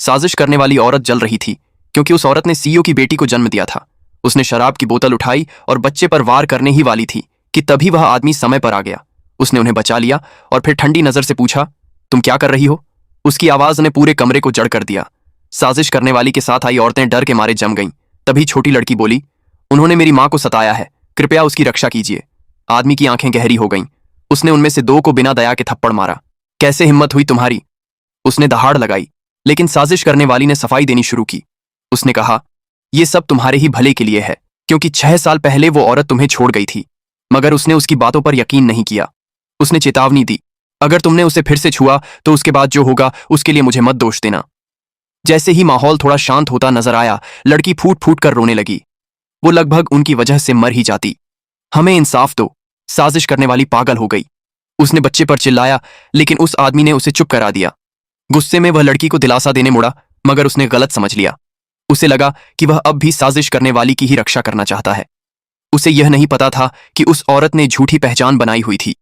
साजिश करने वाली औरत जल रही थी क्योंकि उस औरत ने सीईओ की बेटी को जन्म दिया था। उसने शराब की बोतल उठाई और बच्चे पर वार करने ही वाली थी कि तभी वह आदमी समय पर आ गया। उसने उन्हें बचा लिया और फिर ठंडी नजर से पूछा, तुम क्या कर रही हो? उसकी आवाज ने पूरे कमरे को जड़ कर दिया। साजिश करने वाली के साथ आई औरतें डर के मारे जम गईं। तभी छोटी लड़की बोली, उन्होंने मेरी मां को सताया है, कृपया उसकी रक्षा कीजिए। आदमी की आंखें गहरी हो गईं। उसने उनमें से दो को बिना दया के थप्पड़ मारा। कैसे हिम्मत हुई तुम्हारी? उसने दहाड़ लगाई, लेकिन साजिश करने वाली ने सफाई देनी शुरू की। उसने कहा, यह सब तुम्हारे ही भले के लिए है, क्योंकि 6 साल पहले वो औरत तुम्हें छोड़ गई थी, मगर उसने उसकी बातों पर यकीन नहीं किया। उसने चेतावनी दी, अगर तुमने उसे फिर से छुआ तो उसके बाद जो होगा उसके लिए मुझे मत दोष देना। जैसे ही माहौल थोड़ा शांत होता नजर आया, लड़की फूट फूट कर रोने लगी। वो लगभग उनकी वजह से मर ही जाती। हमें इंसाफ दो। साजिश करने वाली पागल हो गई। उसने बच्चे पर चिल्लाया, लेकिन उस आदमी ने उसे चुप करा दिया। गुस्से में वह लड़की को दिलासा देने मुड़ा, मगर उसने गलत समझ लिया। उसे लगा कि वह अब भी साजिश करने वाली की ही रक्षा करना चाहता है। उसे यह नहीं पता था कि उस औरत ने झूठी पहचान बनाई हुई थी।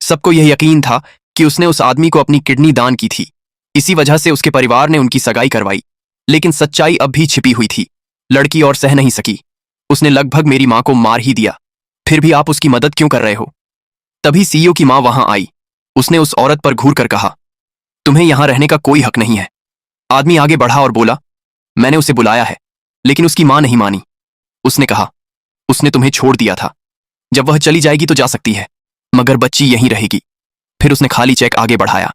सबको यह यकीन था कि उसने उस आदमी को अपनी किडनी दान की थी। इसी वजह से उसके परिवार ने उनकी सगाई करवाई, लेकिन सच्चाई अब भी छिपी हुई थी। लड़की और सह नहीं सकी। उसने लगभग मेरी मां को मार ही दिया, फिर भी आप उसकी मदद क्यों कर रहे हो? तभी सीईओ की मां वहां आई। उसने उस औरत पर घूर कर कहा, तुम्हें यहां रहने का कोई हक नहीं है। आदमी आगे बढ़ा और बोला, मैंने उसे बुलाया है, लेकिन उसकी मां नहीं मानी। उसने कहा, उसने तुम्हें छोड़ दिया था, जब वह चली जाएगी तो जा सकती है, मगर बच्ची यहीं रहेगी। फिर उसने खाली चेक आगे बढ़ाया,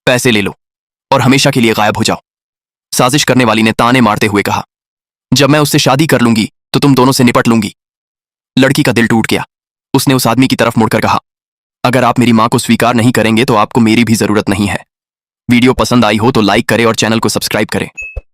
पैसे ले लो और हमेशा के लिए गायब हो जाओ। साजिश करने वाली ने ताने मारते हुए कहा, जब मैं उससे शादी कर लूंगी तो तुम दोनों से निपट लूंगी। लड़की का दिल टूट गया। उसने उस आदमी की तरफ मुड़कर कहा, अगर आप मेरी मां को स्वीकार नहीं करेंगे तो आपको मेरी भी जरूरत नहीं है। वीडियो पसंद आई हो तो लाइक करें और चैनल को सब्सक्राइब करें।